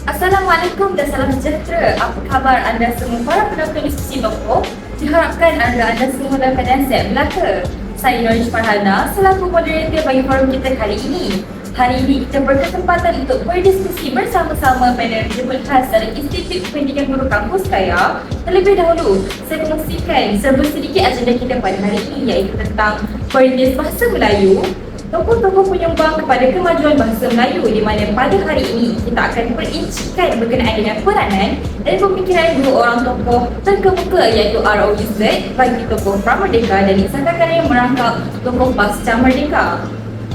Assalamualaikum dan salam sejahtera. Apa khabar anda semua para penonton diskusi tokoh? Diharapkan anda semua dalam keadaan sihat belaka. Saya Norish Farhana selaku moderator bagi forum kita kali ini. Hari ini kita berkesempatan untuk berdiskusi bersama-sama panel jemput khas dari Institut Pendidikan Guru Kampus Kaya. Terlebih dahulu, saya kongsikan sedikit agenda kita pada hari ini, iaitu tentang Perintis Bahasa Melayu, tokoh-tokoh penyumbang kepada kemajuan bahasa Melayu, di mana pada hari ini kita akan perincikan berkenaan dengan peranan dan pemikiran dua orang tokoh terkemuka, iaitu R.O. Yusuf bagi tokoh Pramerdeka dan Isakakana yang merangkap tokoh Pasca Merdeka.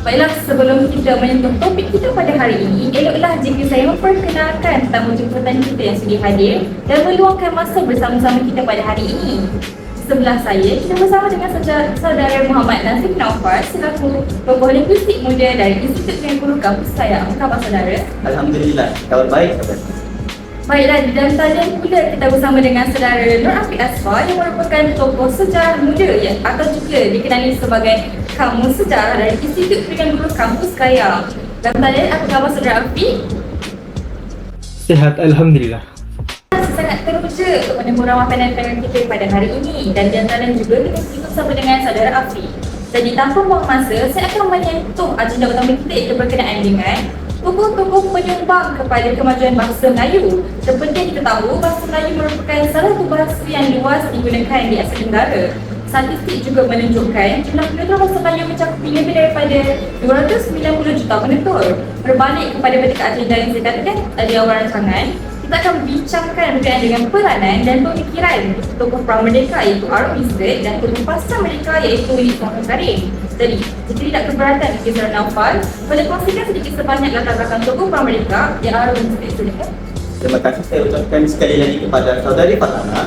Baiklah, sebelum kita menyentuh topik kita pada hari ini, eloklah jika saya memperkenalkan tamu jemputan kita yang sudi hadir dan meluangkan masa bersama-sama kita pada hari ini. Sebelah saya, kita bersama dengan saudara Muhammad Nazif Naufal selaku tokoh linguistik muda dari Institut Pendidikan Guru Kampus Kaya. Apa khabar saudara? Alhamdulillah, kabar baik saudara. Baiklah, di dalam talian pula kita bersama dengan saudara Nur Afiq Asfar yang merupakan tokoh sejarah muda atau juga dikenali sebagai Kamus Sejarah dari Institut Pendidikan Guru Kampus Kaya. Dalam talian, apa khabar saudara Afiq? Sihat, Alhamdulillah. Sangat teruja untuk menemu ramah panel-panel kita pada hari ini, dan di antara juga kita bersama dengan saudara Afiq. Jadi tanpa buang masa, saya akan menyentuh agenda utama kita, iaitu berkenaan dengan tokoh-tokoh penyumbang kepada kemajuan bahasa Melayu. Seperti yang kita tahu, bahasa Melayu merupakan salah satu bahasa yang luas digunakan di Asia Tenggara. Statistik juga menunjukkan jumlah penutur bahasa Melayu mencakupi lebih daripada 290 juta penutur. Berbalik kepada bentuk agenda yang saya katakan di awal rancangan, kita akan bincangkan berkenaan dengan peranan dan pemikiran tokoh Pramerdeka, iaitu R.O. Yusuf, dan tokoh Pasca Merdeka, iaitu Uli Muhammad Karim. Jadi, jika tidak keberatan Kisah Naufal, boleh kongsikan sedikit sebanyak latar belakang tokoh Pramerdeka yang R.O. Yusuf silakan. Terima kasih saya ucapkan sekali lagi kepada saudari Farhana.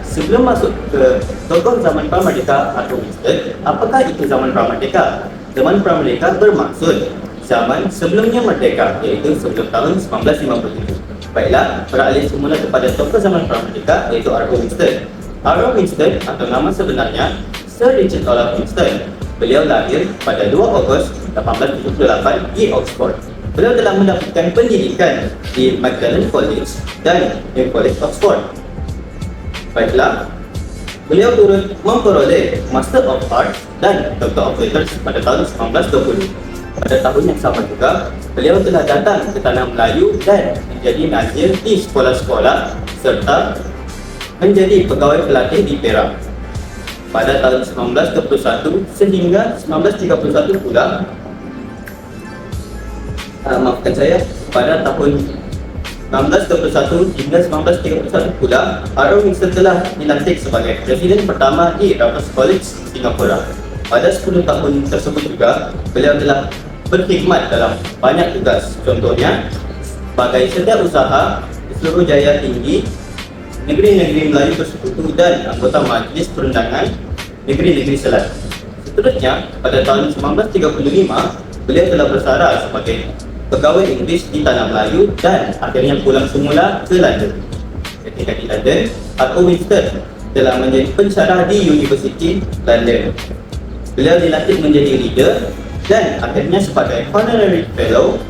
Sebelum masuk ke tokoh zaman Pramerdeka atau Yusuf, apakah itu zaman Pramerdeka? Zaman Pramerdeka bermaksud zaman sebelumnya merdeka, iaitu sebelum tahun 1957. Baiklah, beralih semula kepada tokoh zaman Pramerdeka, iaitu R.O. Winston. R.O. Winston atau nama sebenarnya Sir Richard Olaf Winston. Beliau lahir pada 2 Ogos 1878 di Oxford. Beliau telah mendapatkan pendidikan di Magdalen College dan New College Oxford. Baiklah, beliau turut memperoleh Master of Arts dan Doctor of Letters pada tahun 1920. Pada tahun yang sama juga, beliau telah datang ke Tanah Melayu dan menjadi nazir di sekolah-sekolah serta menjadi pegawai pelatih di Perak. Pada tahun 1921 sehingga 1931 pula, pada tahun 1921 hingga 1931 pula, R.O. Winston telah dilantik sebagai Presiden pertama di Raffles College, Singapura. Pada 10 tahun tersebut juga, beliau telah berkhidmat dalam banyak tugas, contohnya sebagai setiausaha di seluruh jaya tinggi negeri-negeri Melayu Bersekutu dan anggota Majlis Perundangan Negeri-Negeri Selat. Seterusnya, pada tahun 1935, beliau telah bersara sebagai pegawai Inggeris di Tanah Melayu dan akhirnya pulang semula ke London. Ketika di London, R.O. Winston telah menjadi pensyarah di University London. Beliau dilantik menjadi leader dan akhirnya sebagai honorary fellow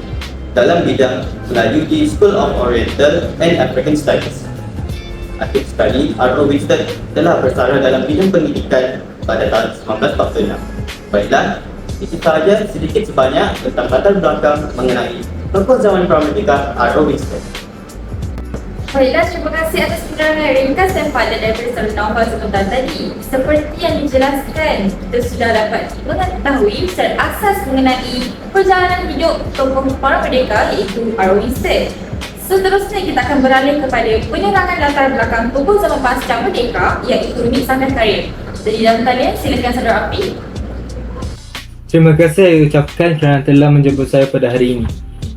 dalam bidang Melayu di School of Oriental and African Studies. Akhir sekali, R.O. Winston telah bersara dalam bidang pendidikan pada tahun 1946. Baiklah, itu sahaja sedikit sebanyak tentang latar belakang mengenai tokoh zaman Pramerdeka R.O. Winston. Baiklah, terima kasih atas penerangan ringkas dan padat daripada saudara Naufal sebentar tadi. Seperti yang dijelaskan, kita sudah dapat mengetahui secara asas mengenai perjalanan hidup tokoh Pramerdeka, iaitu R.O. Winston. Seterusnya kita akan beralih kepada penerangan latar belakang tokoh zaman Pasca Merdeka, iaitu Uli Muhammad Karim. Jadi dalam talian, silakan saudara Afiq. Terima kasih saya ucapkan kerana telah menjemput saya pada hari ini.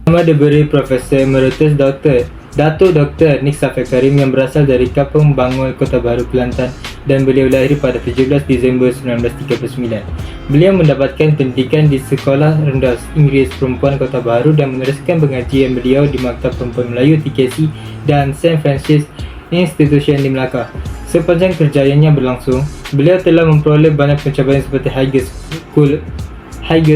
Nama diberi Profesor Emeritus Dr. Datuk Dr. Nik Safia Karim yang berasal dari Kampung Bangul, Kota Baru, Kelantan, dan beliau lahir pada 17 Disember 1939. Beliau mendapatkan pendidikan di Sekolah Rendah Inggeris Perempuan Kota Baru dan meneruskan pengajian beliau di Maktab Perempuan Melayu TKC dan St. Francis Institution di Melaka. Sepanjang kerjayaannya berlangsung, beliau telah memperoleh banyak pencapaian seperti Higher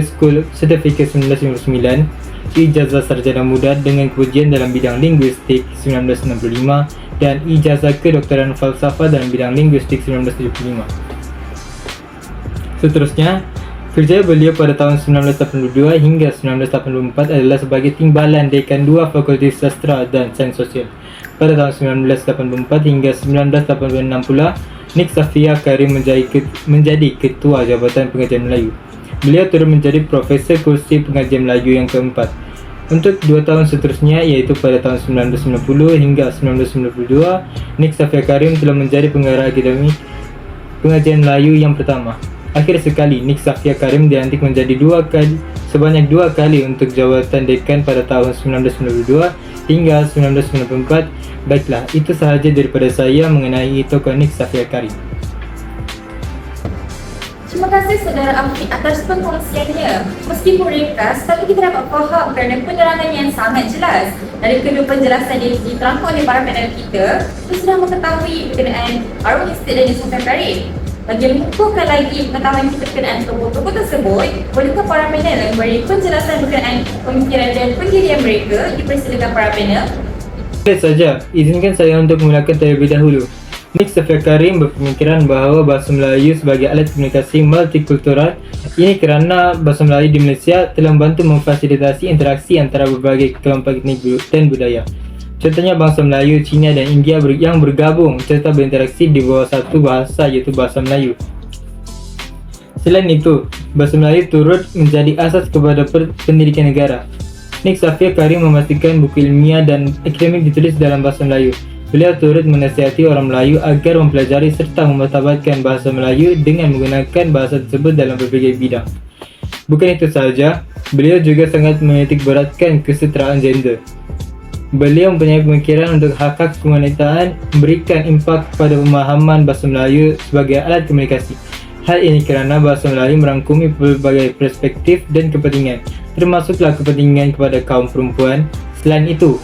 School Certificate 1959, Ijazah Sarjana Muda dengan kepujian dalam bidang linguistik 1965 dan Ijazah Kedoktoran Falsafah dalam bidang linguistik 1975. Seterusnya, kerja beliau pada tahun 1982 hingga 1984 adalah sebagai Timbalan Dekan 2 Fakulti Sastra dan Sains Sosial. Pada tahun 1984 hingga 1986 pula, Nik Safia Karim menjadi Ketua Jabatan Pengajian Melayu. Beliau turut menjadi Profesor Kursi Pengajian Melayu yang keempat. Untuk 2 tahun seterusnya, iaitu pada tahun 1990 hingga 1992, Nik Safia Karim telah menjadi Pengarah Akademik Pengajian Melayu yang pertama. Akhir sekali, Nik Safia Karim dilantik menjadi sebanyak 2 kali untuk jawatan dekan pada tahun 1992 hingga 1994. Baiklah, itu sahaja daripada saya mengenai tokoh Nik Safia Karim. Terima kasih Saudara Afiq atas pengkongsiannya. Meskipun ringkas, tapi kita dapat faham kerana penerangan yang sangat jelas. Dari kedua penjelasan yang diterangkan oleh para panel kita sudah mengetahui berkenaan arwah Nik Safia Karim. Bagi mengukuhkan lagi pengetahuan kita berkenaan tokoh-tokoh tersebut, bolehkah para panel memberi penjelasan berkenaan pemikiran dan pendirian mereka? Dipersilakan para panel. Boleh saja, izinkan saya untuk memulakan terlebih dahulu. Nik Safia Karim berpemikiran bahawa bahasa Melayu sebagai alat komunikasi multikultural. Ini kerana bahasa Melayu di Malaysia telah membantu memfasilitasi interaksi antara berbagai kelompok etnik dan budaya. Contohnya bangsa Melayu, Cina dan India yang bergabung serta berinteraksi di bawah satu bahasa iaitu bahasa Melayu. Selain itu, bahasa Melayu turut menjadi asas kepada pendidikan negara. Nik Safia Karim memastikan buku ilmiah dan akademik ditulis dalam bahasa Melayu. Beliau turut menasihati orang Melayu agar mempelajari serta memartabatkan bahasa Melayu dengan menggunakan bahasa tersebut dalam berbagai bidang. Bukan itu sahaja, beliau juga sangat menitik beratkan kesetaraan gender. Beliau mempunyai pemikiran untuk hak-hak kewanitaan, memberikan impak kepada pemahaman bahasa Melayu sebagai alat komunikasi. Hal ini kerana bahasa Melayu merangkumi berbagai perspektif dan kepentingan, termasuklah kepentingan kepada kaum perempuan. Selain itu,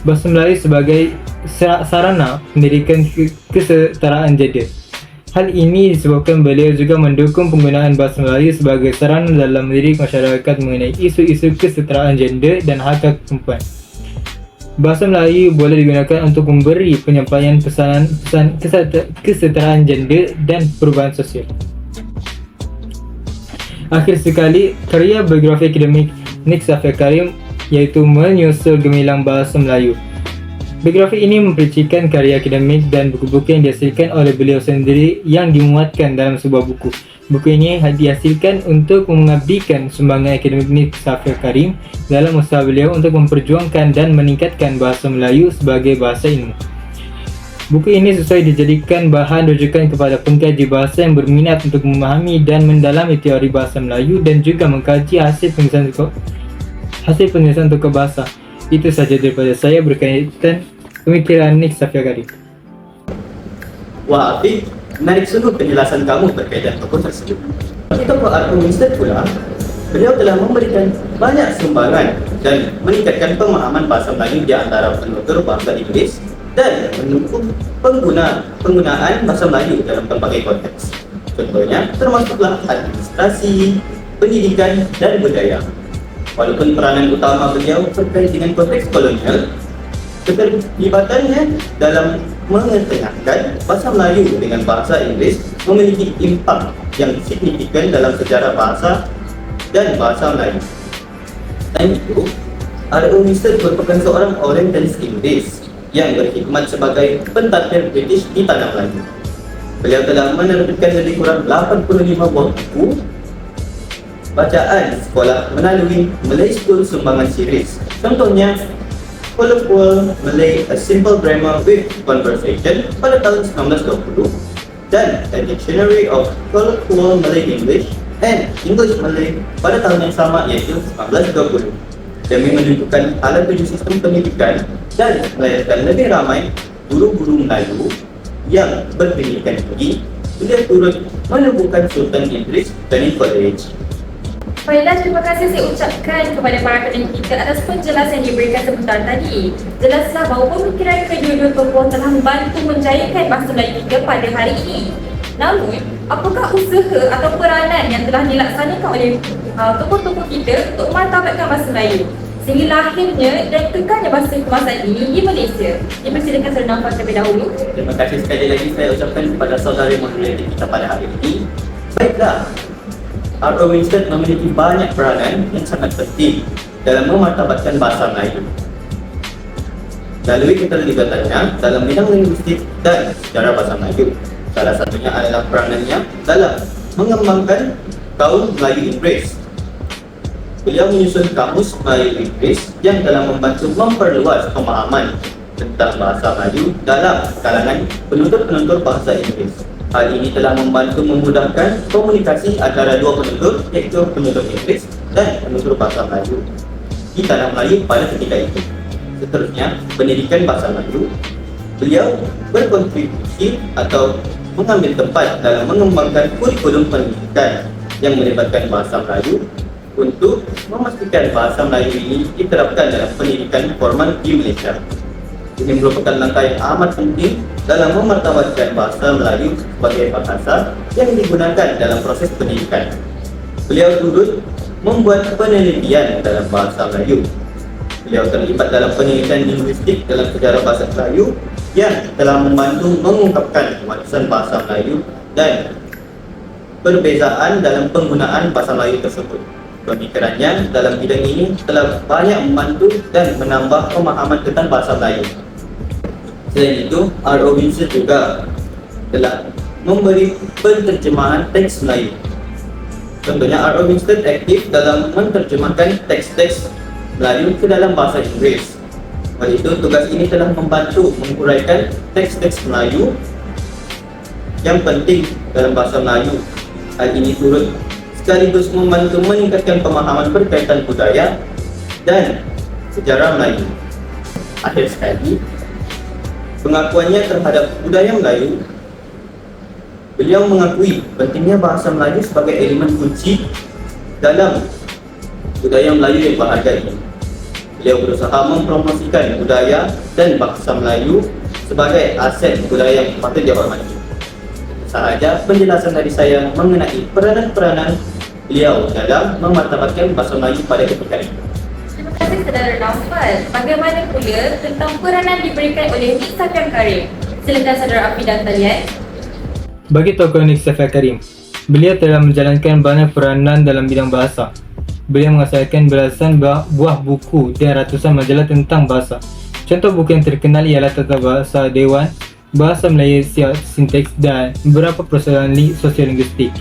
bahasa Melayu sebagai sarana pendidikan kesetaraan gender. Hal ini disebabkan beliau juga mendukung penggunaan bahasa Melayu sebagai sarana dalam mendidik masyarakat mengenai isu-isu kesetaraan gender dan hak-hak perempuan. Bahasa Melayu boleh digunakan untuk memberi penyampaian pesan kesetaraan gender dan perubahan sosial. Akhir sekali, karya biografi akademik Nik Safia Karim iaitu Menyusul Gemilang Bahasa Melayu. Biografi ini mempericikan karya akademik dan buku-buku yang dihasilkan oleh beliau sendiri yang dimuatkan dalam sebuah buku. Buku ini dihasilkan untuk mengabdikan sumbangan akademik Nik Safia Karim dalam usaha beliau untuk memperjuangkan dan meningkatkan bahasa Melayu sebagai bahasa ilmu. Buku ini sesuai dijadikan bahan rujukan kepada pengkaji bahasa yang berminat untuk memahami dan mendalami teori bahasa Melayu dan juga mengkaji hasil penulisan tokoh bahasa. Itu saja daripada saya berkaitan pemikiran Nik Safia Karim. Wah Afiq, menarik sungguh penjelasan kamu berkaitan tokoh tersebut. Bagi tokoh Arthur Winstead pula, beliau telah memberikan banyak sumbangan dan meningkatkan pemahaman bahasa Melayu di antara penutur bahasa Inggeris dan mendukung penggunaan bahasa Melayu dalam berbagai konteks. Contohnya termasuklah administrasi, pendidikan dan budaya. Walaupun peranan utama beliau terkait dengan konteks kolonial, keterlibatannya dalam mengetengahkan bahasa Melayu dengan bahasa Inggeris memiliki impak yang signifikan dalam sejarah bahasa dan bahasa Melayu. Selain itu, Arthur Winstead merupakan seorang Orientalis Inggris yang berkhidmat sebagai pentadbir British di tanah Melayu. Beliau telah menerbitkan lebih kurang 85 buah buku bacaan sekolah melalui Malay School Sumbangan Series. Contohnya, Colloquial Malay, A Simple Grammar with Conversation pada tahun 1920 dan A Dictionary of Colloquial Malay English and English Malay pada tahun yang sama iaitu 1920. Demi menunjukkan ala tujuh sistem pendidikan dan melahirkan lebih ramai guru-guru Melayu yang berpendidikan tinggi. Beliau turut menubuhkan Sultan Idris Training College. Baiklah, terima kasih saya ucapkan kepada para pendengar kita atas penjelasan yang diberikan sebentar tadi. Jelaslah bahawa pemikiran kedua-dua tokoh telah membantu menjayakan bahasa Melayu kita pada hari ini. Namun, apakah usaha atau peranan yang telah dilaksanakan oleh tokoh-tokoh kita untuk memartabatkan bahasa Melayu sehingga lahirnya dan kekalnya bahasa kemasan ini di Malaysia? Dipersilakan Saudara Naufal terlebih dahulu. Terima kasih sekali lagi saya ucapkan kepada saudara moderator kita pada hari ini. Baiklah, R.O. Winston memiliki banyak peranan yang sangat penting dalam memartabatkan bahasa Melayu. Melalui keterlibatannya dalam bidang linguistik dan sejarah bahasa Melayu, salah satunya adalah peranannya dalam mengembangkan kaum Melayu Inggris. Beliau menyusun kamus Melayu Inggris yang telah membantu memperluas pemahaman tentang bahasa Melayu dalam kalangan penutur-penutur bahasa Inggris. Hal ini telah membantu memudahkan komunikasi antara dua penutur, iaitu penutur Inggris dan penutur bahasa Melayu di tanah Melayu pada ketika itu. Seterusnya, pendidikan bahasa Melayu. Beliau berkontribusi atau mengambil tempat dalam mengembangkan kurikulum pendidikan yang melibatkan bahasa Melayu untuk memastikan bahasa Melayu ini diterapkan dalam pendidikan formal di Malaysia. Ini merupakan langkah yang amat penting dalam memartabatkan bahasa Melayu sebagai bahasa yang digunakan dalam proses pendidikan. Beliau turut membuat penelitian dalam bahasa Melayu. Beliau terlibat dalam penelitian linguistik dalam sejarah bahasa Melayu yang telah membantu mengungkapkan warisan bahasa Melayu dan perbezaan dalam penggunaan bahasa Melayu tersebut. Pemikirannya dalam bidang ini telah banyak membantu dan menambah pemahaman tentang bahasa Melayu. Selain itu, R.O. Winston juga telah memberi penterjemahan teks Melayu. Contohnya, R.O. Winston aktif dalam menerjemahkan teks-teks Melayu ke dalam bahasa Inggris. Oleh itu, tugas ini telah membantu menguraikan teks-teks Melayu yang penting dalam bahasa Melayu. Hal ini turut sekaligus membantu meningkatkan pemahaman berkaitan budaya dan sejarah Melayu. Akhir sekali, pengakuannya terhadap budaya Melayu, beliau mengakui pentingnya bahasa Melayu sebagai elemen kunci dalam budaya Melayu yang berharga ini. Beliau berusaha mempromosikan budaya dan bahasa Melayu sebagai aset budaya yang patut dihormati. Sahaja penjelasan dari saya mengenai peranan-peranan beliau dalam memartabatkan bahasa Melayu pada ketika itu. Terima kasih Saudara Naufal. Bagaimana pula tentang peranan diberikan oleh Nik Safian Karim? Silakan Saudara Afi dan Talian. Bagi tokoh Nik Safian Karim, beliau telah menjalankan banyak peranan dalam bidang bahasa. Beliau menghasilkan belasan buah buku dan ratusan majalah tentang bahasa. Contoh buku yang terkenal ialah Tata Bahasa Dewan, Bahasa Melayu Sinteks dan beberapa persoalan sosiolinguistik.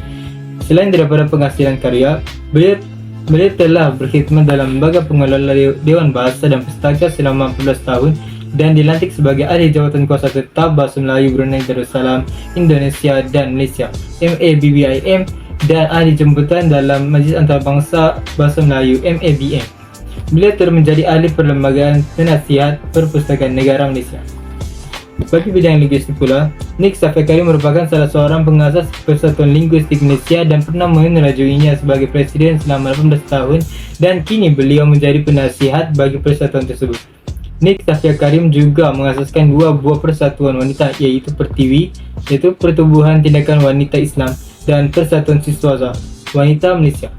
Selain daripada penghasilan karya, beliau telah berkhidmat dalam lembaga pengelola Dewan Bahasa dan Pustaka selama 14 tahun dan dilantik sebagai ahli jawatan kuasa tetap Bahasa Melayu Brunei Darussalam, Indonesia dan Malaysia (MABBIM) dan ahli jemputan dalam Majlis Antarabangsa Bahasa Melayu (MABM). Beliau turut menjadi ahli perlembagaan penasihat Perpustakaan Negara Malaysia. Bagi bidang linguistik pula, Nik Safian Karim merupakan salah seorang pengasas Persatuan Linguistik Malaysia dan pernah menerajuinya sebagai presiden selama 18 tahun dan kini beliau menjadi penasihat bagi persatuan tersebut. Nik Safian Karim juga mengasaskan dua buah persatuan wanita iaitu Pertiwi, iaitu Pertubuhan Tindakan Wanita Islam dan Persatuan Siswaza Wanita Malaysia.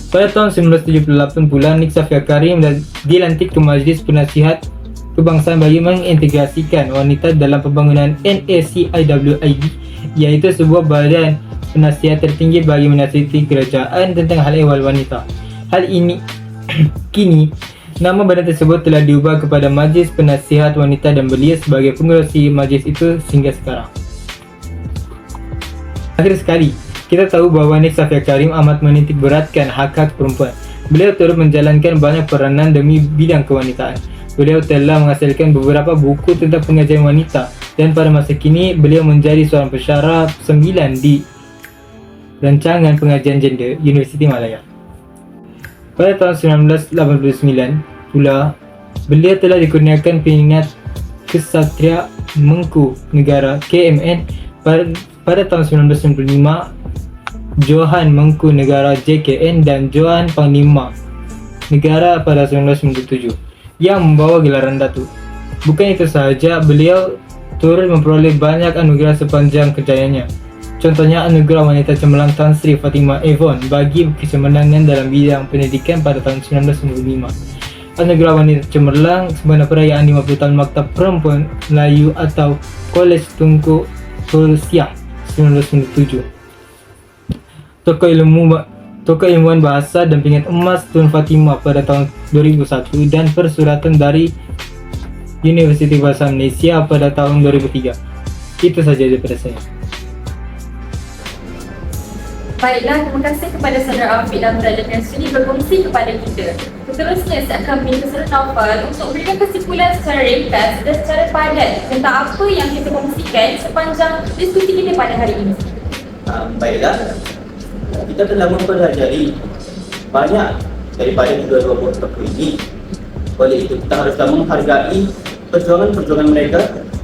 Pada tahun 1978 pula, Nik Safian Karim dilantik ke Majlis Penasihat Kebangsaan bagi mengintegrasikan wanita dalam pembangunan NACIWID, iaitu sebuah badan penasihat tertinggi bagi menasihati kerajaan tentang hal ehwal wanita. Hal ini kini nama badan tersebut telah diubah kepada Majlis Penasihat Wanita dan beliau sebagai pengerusi majlis itu sehingga sekarang. Akhir sekali, kita tahu bahawa Nik Safian Karim amat menitik beratkan hak-hak perempuan. Beliau turut menjalankan banyak peranan demi bidang kewanitaan. Beliau telah menghasilkan beberapa buku tentang pengajian wanita dan pada masa kini beliau menjadi seorang pensyarah 9 di Rancangan Pengajian Gender Universiti Malaya. Pada tahun 1989 pula, Beliau telah dikurniakan peringkat Ksatria Mengku Negara KMN pada tahun 1995, Johan Mengku Negara JKN dan Johan Panglima Negara pada 1997 yang membawa gelaran Datuk. Bukan itu sahaja, beliau turut memperoleh banyak anugerah sepanjang kerjayanya. Contohnya anugerah wanita cemerlang Tan Sri Fatimah Avon bagi kecemerlangan dalam bidang pendidikan pada tahun 1995. Anugerah wanita cemerlang sempena perayaan 50 tahun Maktab Perempuan Melayu atau Kolej Tunku Tulsiah 1997. Tokoh ilmuwan bahasa dan pingat emas Tun Fatimah pada tahun 2001 dan persuratan dari Universiti Bahasa Malaysia pada tahun 2003. Itu saja daripada saya. Baiklah, terima kasih kepada saudara Afiq dan beradakan sudi berkongsi kepada kita. Seterusnya, saya akan minta saudara Naufal untuk memberikan kesimpulan secara ringkas dan secara padat tentang apa yang kita kongsikan sepanjang diskusi kita pada hari ini. Baiklah, kita telah mempelajari banyak daripada kedua-dua buah tokoh ini. Oleh itu, kita haruslah menghargai perjuangan-perjuangan mereka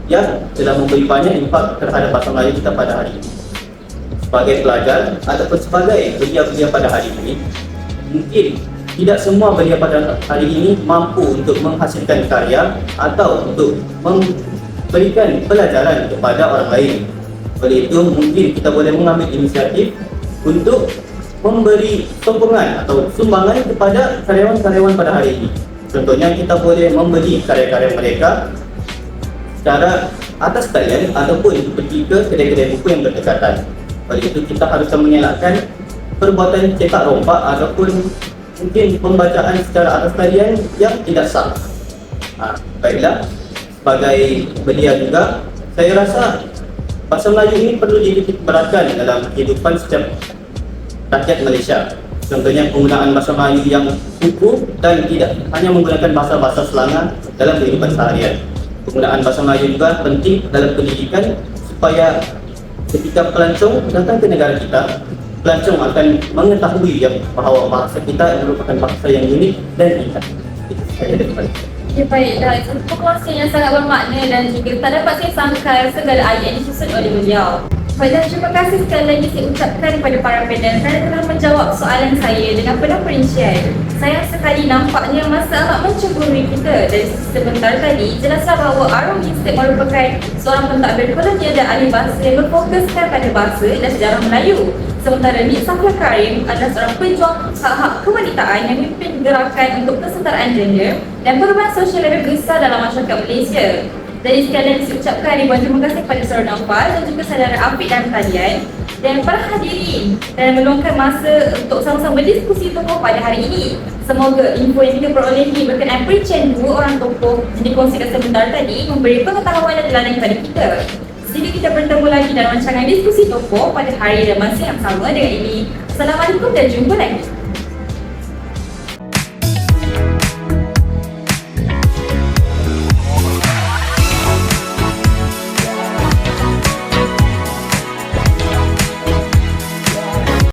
yang telah memberi banyak impak terhadap bahasa Melayu kita pada hari ini. Sebagai pelajar ataupun sebagai belia-belia pada hari ini, mungkin tidak semua belia pada hari ini mampu untuk menghasilkan karya atau untuk memberikan pelajaran kepada orang lain. Oleh itu, mungkin kita boleh mengambil inisiatif untuk memberi sokongan atau sumbangan kepada karyawan-karyawan pada hari ini. Contohnya, kita boleh membeli karya-karya mereka secara atas talian ataupun pergi ke kedai-kedai buku yang berdekatan. Oleh itu, kita harus mengelakkan perbuatan cetak rompak ataupun mungkin pembacaan secara atas talian yang tidak sah. Baiklah, sebagai belia juga, saya rasa bahasa Melayu ini perlu dititikberatkan dalam kehidupan setiap rakyat Malaysia. Contohnya penggunaan bahasa Melayu yang utuh dan tidak hanya menggunakan bahasa-bahasa selanga dalam kehidupan seharian. Penggunaan bahasa Melayu juga penting dalam pendidikan supaya ketika pelancong datang ke negara kita, pelancong akan mengetahui bahawa bahasa kita merupakan bahasa yang unik dan indah. Itu saja daripada saya. Ya, baiklah, itu perkongsian yang sangat bermakna dan juga tak dapat saya sangkal segala ayat yang disusun oleh beliau. Baiklah, terima kasih sekali lagi saya ucapkan kepada para panel kerana telah menjawab soalan saya dengan penuh perincian. Sayang sekali nampaknya masa amat mencemburui kita. Dari sebentar tadi, jelaslah bahawa Arung Instek merupakan seorang pentadbir kolonial dan ahli bahasa yang berfokuskan pada bahasa dan sejarah Melayu. Sementara Nik Safia Karim adalah seorang pejuang hak-hak kewanitaan yang memimpin gerakan untuk kesetaraan gender dan perubahan sosial lebih besar dalam masyarakat Malaysia. Jadi sekalian saya ucapkan ribuan terima kasih kepada saudara Naufal dan juga saudara Afiq dan talian dan para hadirin dan meluangkan masa untuk sama-sama berdiskusi tokoh pada hari ini. Semoga info yang kita perolehi berkenaan perincian dua orang tokoh yang dikongsikan sebentar tadi memberi pengetahuan dan teladan kepada kita. Sehingga kita bertemu lagi dalam rancangan diskusi tokoh pada hari dan masa yang sama dengan ini. Assalamualaikum dan jumpa lagi.